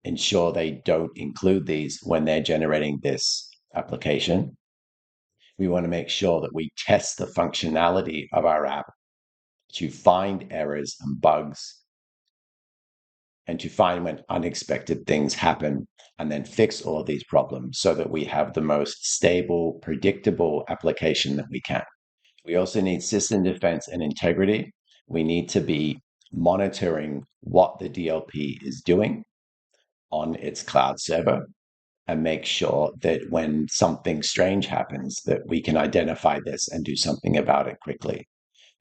ensure they don't include these when they're generating this application. We want to make sure that we test the functionality of our app to find errors and bugs and to find when unexpected things happen and then fix all of these problems so that we have the most stable, predictable application that we can. We also need system defense and integrity. We need to be monitoring what the DLP is doing on its cloud server and make sure that when something strange happens, that we can identify this and do something about it quickly.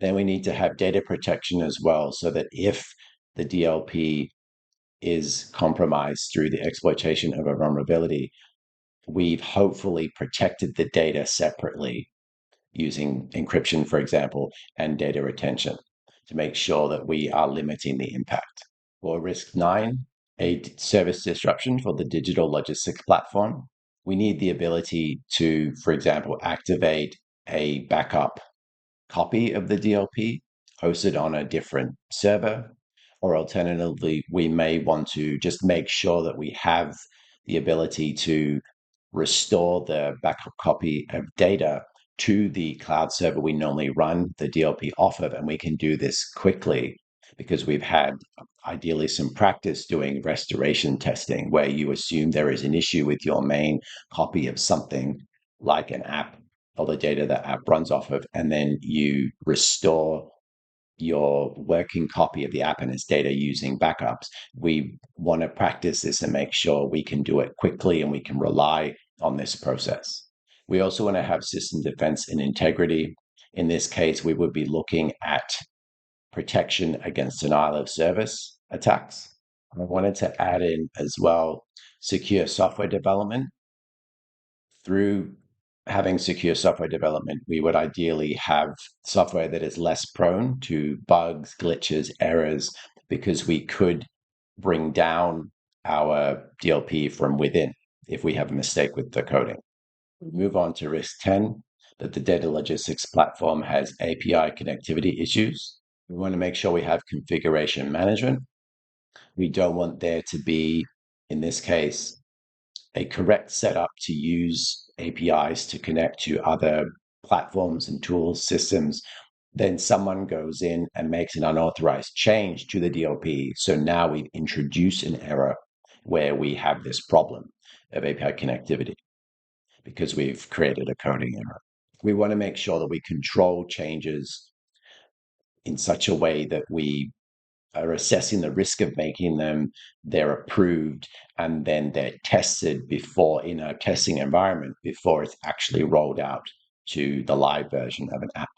Then we need to have data protection as well, so that if the DLP is compromised through the exploitation of a vulnerability, we've hopefully protected the data separately using encryption, for example, and data retention to make sure that we are limiting the impact. For risk 9, a service disruption for the digital logistics platform, we need the ability to, for example, activate a backup copy of the DLP hosted on a different server, or alternatively, we may want to just make sure that we have the ability to restore the backup copy of data to the cloud server we normally run the DLP off of. And we can do this quickly because we've had ideally some practice doing restoration testing where you assume there is an issue with your main copy of something like an app or the data that app runs off of, and then you restore your working copy of the app and its data using backups. We want to practice this and make sure we can do it quickly and we can rely on this process. We also want to have system defense and integrity. In this case, we would be looking at protection against denial of service attacks. I wanted to add in as well secure software development. Through having secure software development, we would ideally have software that is less prone to bugs, glitches, errors, because we could bring down our DLP from within if we have a mistake with the coding. We move on to risk 10, that the data logistics platform has API connectivity issues. We want to make sure we have configuration management. We don't want there to be, in this case, a correct setup to use APIs to connect to other platforms and tools, systems. Then someone goes in and makes an unauthorized change to the DLP. So now we've introduced an error where we have this problem of API connectivity because we've created a coding error. We want to make sure that we control changes in such a way that we are assessing the risk of making them, they're approved, and then they're tested before in a testing environment before it's actually rolled out to the live version of an app.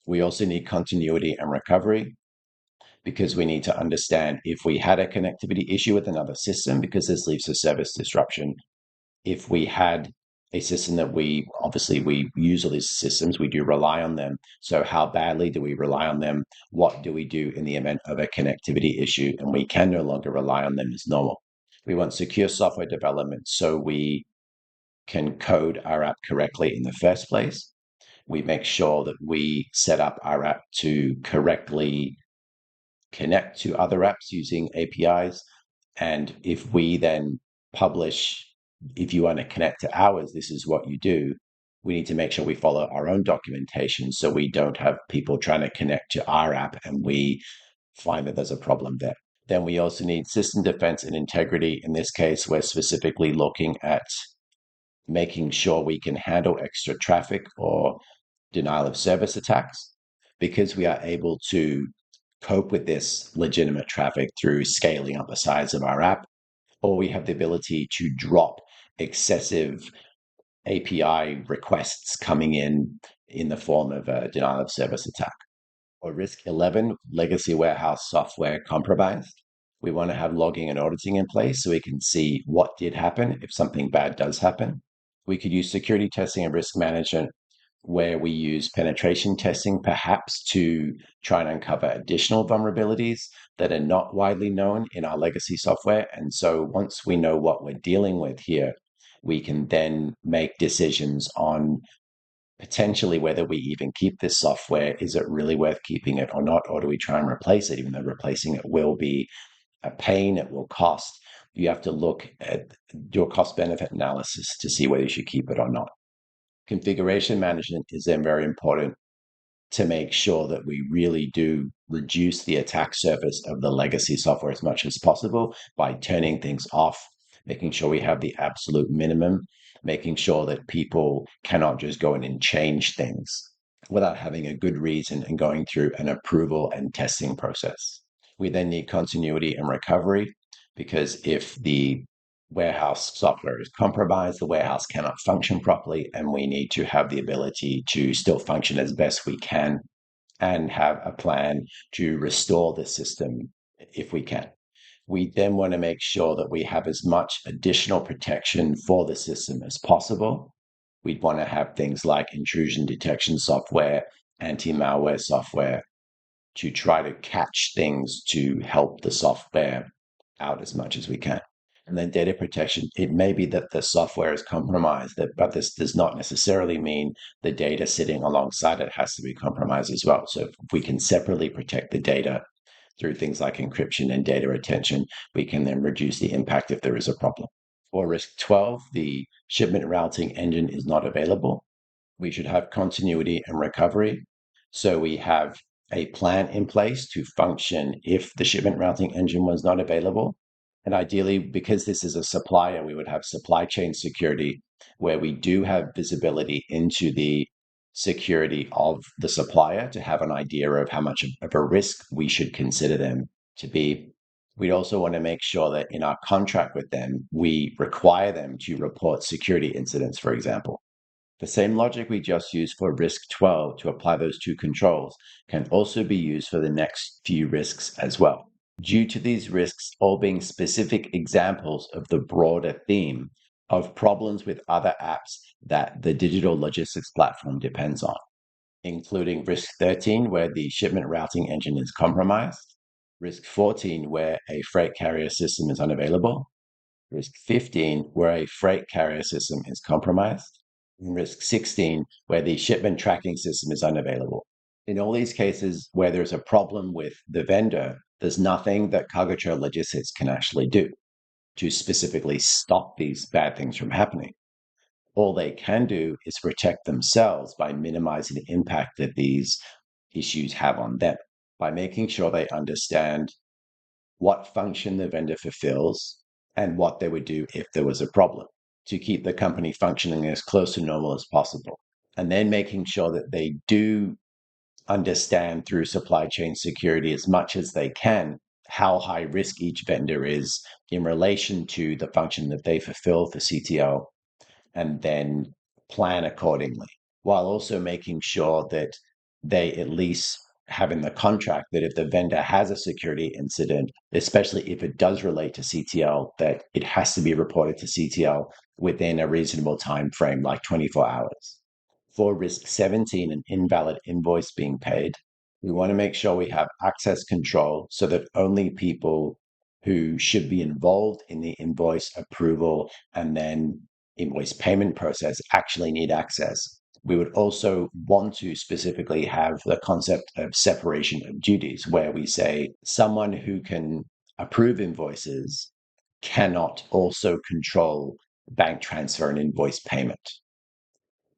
We also need continuity and recovery because we need to understand if we had a connectivity issue with another system, because this leads to service disruption. If we had a system that we use all these systems, we do rely on them. So how badly do we rely on them? What do we do in the event of a connectivity issue and we can no longer rely on them as normal? We want secure software development so we can code our app correctly in the first place. We make sure that we set up our app to correctly connect to other apps using APIs. And if we then publish, if you want to connect to ours, this is what you do. We need to make sure we follow our own documentation so we don't have people trying to connect to our app and we find that there's a problem there. Then we also need system defense and integrity. In this case, we're specifically looking at making sure we can handle extra traffic or denial of service attacks because we are able to cope with this legitimate traffic through scaling up the size of our app, or we have the ability to drop excessive API requests coming in the form of a denial of service attack. Or risk 11, legacy warehouse software compromised. We want to have logging and auditing in place so we can see what did happen if something bad does happen. We could use security testing and risk management where we use penetration testing perhaps to try and uncover additional vulnerabilities that are not widely known in our legacy software. And so once we know what we're dealing with here, we can then make decisions on potentially whether we even keep this software. Is it really worth keeping it or not? Or do we try and replace it, even though replacing it will be a pain, it will cost? You have to look at your cost benefit analysis to see whether you should keep it or not. Configuration management is then very important to make sure that we really do reduce the attack surface of the legacy software as much as possible by turning things off, making sure we have the absolute minimum, making sure that people cannot just go in and change things without having a good reason and going through an approval and testing process. We then need continuity and recovery because if the warehouse software is compromised, the warehouse cannot function properly, and we need to have the ability to still function as best we can and have a plan to restore the system if we can. We then want to make sure that we have as much additional protection for the system as possible. We'd want to have things like intrusion detection software, anti-malware software to try to catch things to help the software out as much as we can. And then data protection, it may be that the software is compromised, but this does not necessarily mean the data sitting alongside it has to be compromised as well. So if we can separately protect the data through things like encryption and data retention, we can then reduce the impact if there is a problem. For risk 12, the shipment routing engine is not available. We should have continuity and recovery. So we have a plan in place to function if the shipment routing engine was not available. And ideally, because this is a supplier, we would have supply chain security where we do have visibility into the security of the supplier to have an idea of how much of a risk we should consider them to be. We'd also want to make sure that in our contract with them, we require them to report security incidents, for example. The same logic we just used for risk 12 to apply those two controls can also be used for the next few risks as well. Due to these risks all being specific examples of the broader theme of problems with other apps that the digital logistics platform depends on, including risk 13, where the shipment routing engine is compromised, risk 14, where a freight carrier system is unavailable, risk 15, where a freight carrier system is compromised, and risk 16, where the shipment tracking system is unavailable. In all these cases where there's a problem with the vendor, there's nothing that Cargo Trail Logistics can actually do to specifically stop these bad things from happening. All they can do is protect themselves by minimizing the impact that these issues have on them, by making sure they understand what function the vendor fulfills and what they would do if there was a problem to keep the company functioning as close to normal as possible. And then making sure that they do understand through supply chain security as much as they can how high risk each vendor is in relation to the function that they fulfill for CTO, and then plan accordingly, while also making sure that they at least have in the contract that if the vendor has a security incident, especially if it does relate to CTL, that it has to be reported to CTL within a reasonable time frame, like 24 hours. For risk 17, an invalid invoice being paid, we want to make sure we have access control so that only people who should be involved in the invoice approval and then invoice payment process actually need access. We would also want to specifically have the concept of separation of duties, where we say someone who can approve invoices cannot also control bank transfer and invoice payment,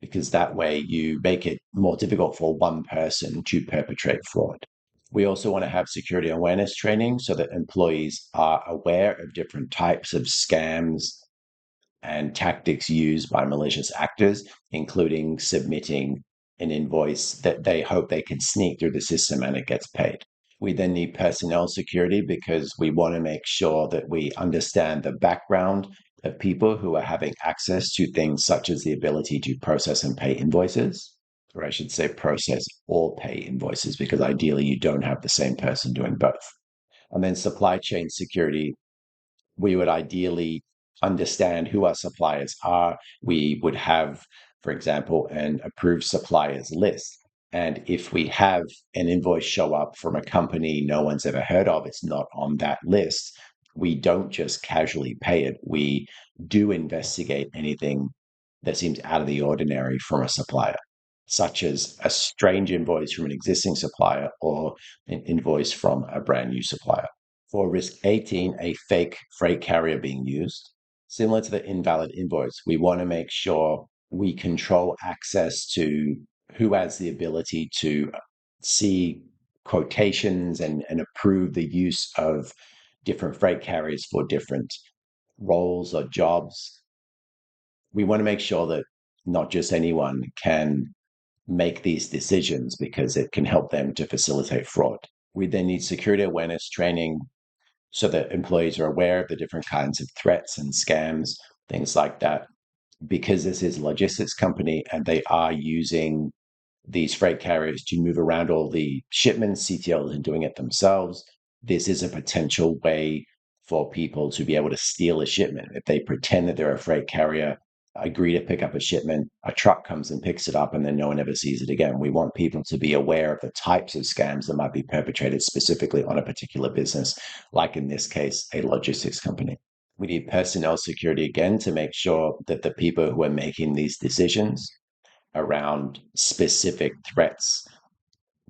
because that way you make it more difficult for one person to perpetrate fraud. We also want to have security awareness training so that employees are aware of different types of scams and tactics used by malicious actors, including submitting an invoice that they hope they can sneak through the system and it gets paid. We then need personnel security because we want to make sure that we understand the background of people who are having access to things such as the ability to process and pay invoices, or I should say process or pay invoices, because ideally you don't have the same person doing both. And then supply chain security, we would ideally understand who our suppliers are. We would have, for example, an approved suppliers list. And if we have an invoice show up from a company no one's ever heard of, it's not on that list, we don't just casually pay it. We do investigate anything that seems out of the ordinary from a supplier, such as a strange invoice from an existing supplier or an invoice from a brand new supplier. For risk 18, a fake freight carrier being used. Similar to the invalid invoice, we want to make sure we control access to who has the ability to see quotations and approve the use of different freight carriers for different roles or jobs. We want to make sure that not just anyone can make these decisions because it can help them to facilitate fraud. We then need security awareness training so that employees are aware of the different kinds of threats and scams, things like that. Because this is a logistics company and they are using these freight carriers to move around all the shipments, CTLs, and doing it themselves, this is a potential way for people to be able to steal a shipment. If they pretend that they're a freight carrier, agree to pick up a shipment, a truck comes and picks it up, and then no one ever sees it again. We want people to be aware of the types of scams that might be perpetrated specifically on a particular business, like in this case, a logistics company. We need personnel security again to make sure that the people who are making these decisions around specific threats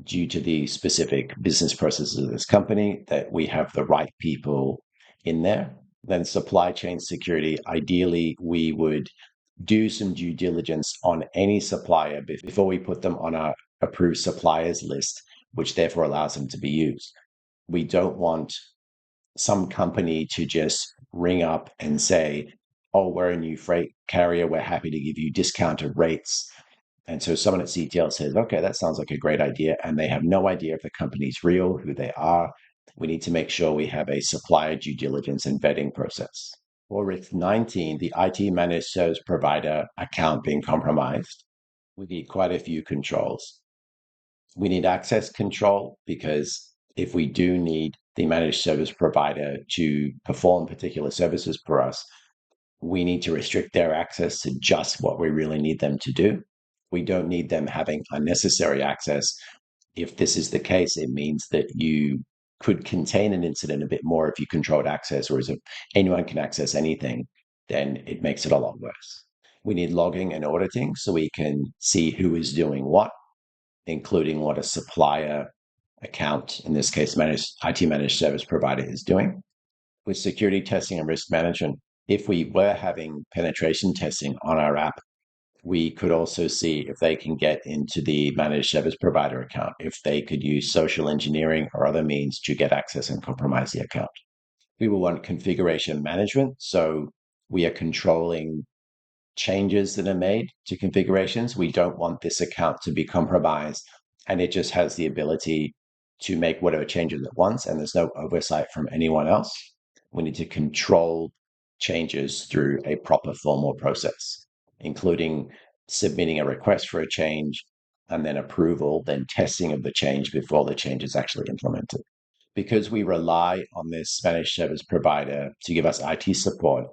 due to the specific business processes of this company, that we have the right people in there. Then supply chain security, ideally, we would do some due diligence on any supplier before we put them on our approved suppliers list, which therefore allows them to be used. We don't want some company to just ring up and say, oh, we're a new freight carrier, we're happy to give you discounted rates. And so someone at CTL says, okay, that sounds like a great idea. And they have no idea if the company's real, who they are. We need to make sure we have a supplier due diligence and vetting process. For risk 19, the IT managed service provider account being compromised, we need quite a few controls. We need access control because if we do need the managed service provider to perform particular services for us, we need to restrict their access to just what we really need them to do. We don't need them having unnecessary access. If this is the case, it means that you could contain an incident a bit more if you controlled access, whereas if anyone can access anything, then it makes it a lot worse. We need logging and auditing so we can see who is doing what, including what a supplier account, in this case, IT managed service provider, is doing. With security testing and risk management, if we were having penetration testing on our app, we could also see if they can get into the managed service provider account, if they could use social engineering or other means to get access and compromise the account. We will want configuration management. So we are controlling changes that are made to configurations. We don't want this account to be compromised and it just has the ability to make whatever changes at once and there's no oversight from anyone else. We need to control changes through a proper formal process, including submitting a request for a change, and then approval, then testing of the change before the change is actually implemented. Because we rely on this Spanish service provider to give us IT support,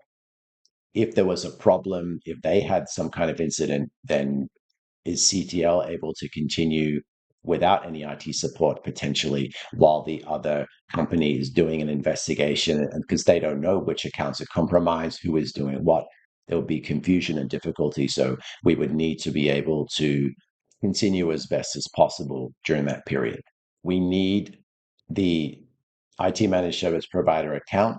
if there was a problem, if they had some kind of incident, then is CTL able to continue without any IT support potentially while the other company is doing an investigation? And because they don't know which accounts are compromised, who is doing what, there will be confusion and difficulty. So we would need to be able to continue as best as possible during that period. We need the IT managed service provider account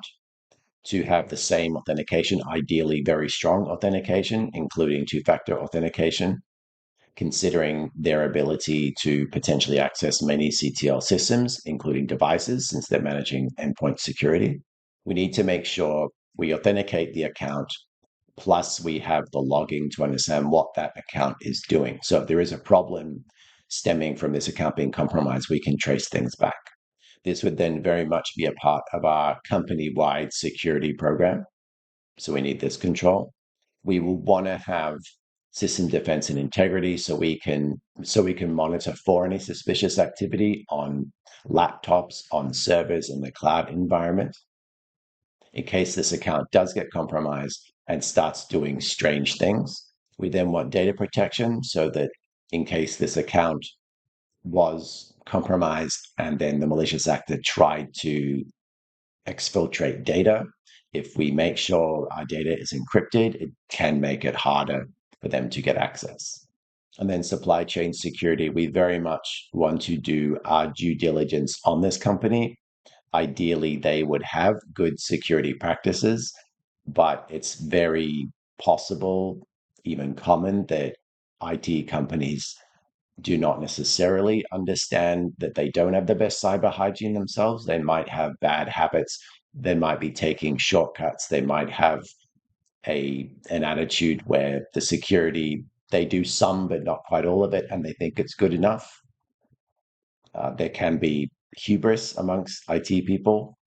to have the same authentication, ideally very strong authentication, including two-factor authentication, considering their ability to potentially access many CTL systems, including devices, since they're managing endpoint security. We need to make sure we authenticate the account, plus we have the logging to understand what that account is doing. So if there is a problem stemming from this account being compromised, we can trace things back. This would then very much be a part of our company-wide security program. So we need this control. We will want to have system defense and integrity so we can monitor for any suspicious activity on laptops, on servers in the cloud environment. In case this account does get compromised and starts doing strange things, we then want data protection so that in case this account was compromised and then the malicious actor tried to exfiltrate data, if we make sure our data is encrypted, it can make it harder for them to get access. And then supply chain security, we very much want to do our due diligence on this company. Ideally, they would have good security practices, but it's very possible, even common, that IT companies do not necessarily understand that they don't have the best cyber hygiene themselves. They might have bad habits. They might be taking shortcuts. They might have an attitude where the security, they do some, but not quite all of it, and they think it's good enough. There can be hubris amongst IT people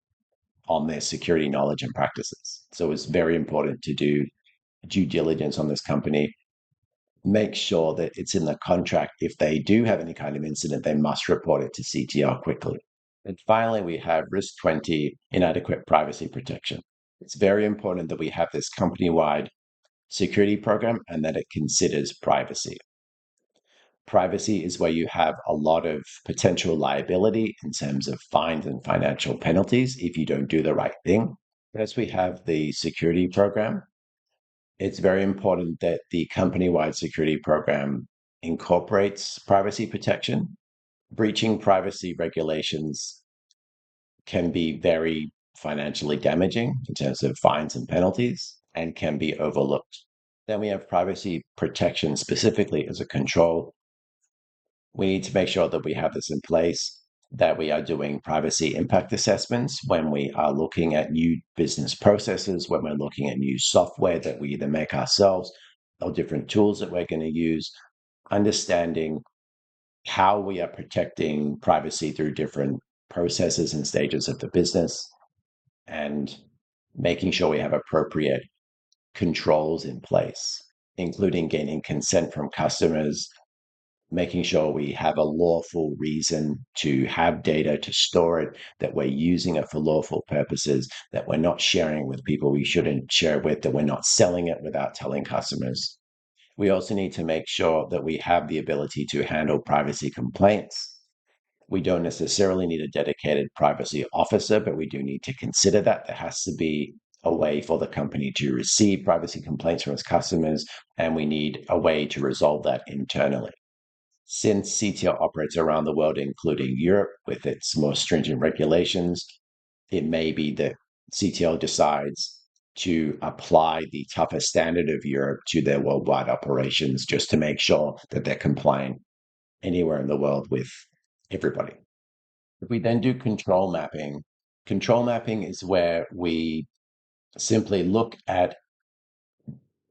on their security knowledge and practices. So it's very important to do due diligence on this company. Make sure that it's in the contract. If they do have any kind of incident, they must report it to CTR quickly. And finally, we have risk 20, inadequate privacy protection. It's very important that we have this company-wide security program and that it considers privacy. Privacy is where you have a lot of potential liability in terms of fines and financial penalties if you don't do the right thing. But as we have the security program, it's very important that the company-wide security program incorporates privacy protection. Breaching privacy regulations can be very financially damaging in terms of fines and penalties and can be overlooked. Then we have privacy protection specifically as a control. We need to make sure that we have this in place, that we are doing privacy impact assessments when we are looking at new business processes, when we're looking at new software that we either make ourselves or different tools that we're going to use, understanding how we are protecting privacy through different processes and stages of the business, and making sure we have appropriate controls in place, including gaining consent from customers, making sure we have a lawful reason to have data, to store it, that we're using it for lawful purposes, that we're not sharing with people we shouldn't share with, that we're not selling it without telling customers. We also need to make sure that we have the ability to handle privacy complaints. We don't necessarily need a dedicated privacy officer, but we do need to consider that. There has to be a way for the company to receive privacy complaints from its customers, and we need a way to resolve that internally. Since CTL operates around the world, including Europe, with its more stringent regulations, it may be that CTL decides to apply the tougher standard of Europe to their worldwide operations just to make sure that they're compliant anywhere in the world with everybody. If we then do control mapping is where we simply look at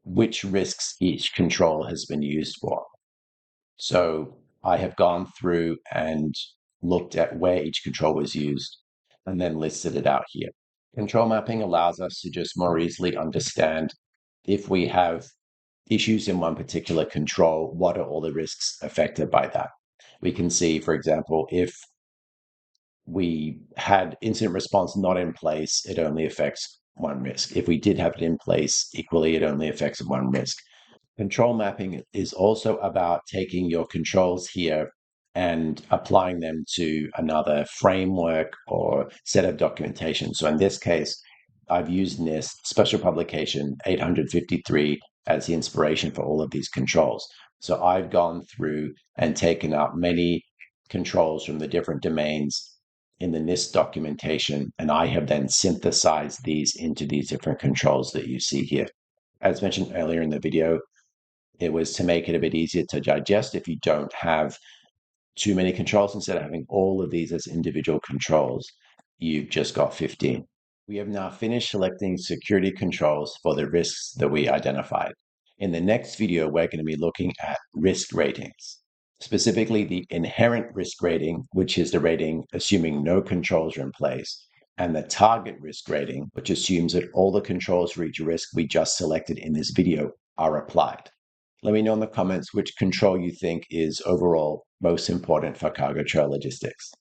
which risks each control has been used for. So I have gone through and looked at where each control was used and then listed it out here. Control mapping allows us to just more easily understand if we have issues in one particular control, what are all the risks affected by that? We can see, for example, if we had incident response not in place, it only affects one risk. If we did have it in place equally, it only affects one risk. Control mapping is also about taking your controls here and applying them to another framework or set of documentation. So in this case, I've used NIST Special Publication 853 as the inspiration for all of these controls. So I've gone through and taken up many controls from the different domains in the NIST documentation, and I have then synthesized these into these different controls that you see here. As mentioned earlier in the video, it was to make it a bit easier to digest if you don't have too many controls. Instead of having all of these as individual controls, you've just got 15. We have now finished selecting security controls for the risks that we identified. In the next video, we're going to be looking at risk ratings, specifically the inherent risk rating, which is the rating assuming no controls are in place, and the target risk rating, which assumes that all the controls for each risk we just selected in this video are applied. Let me know in the comments which control you think is overall most important for cargo trail logistics.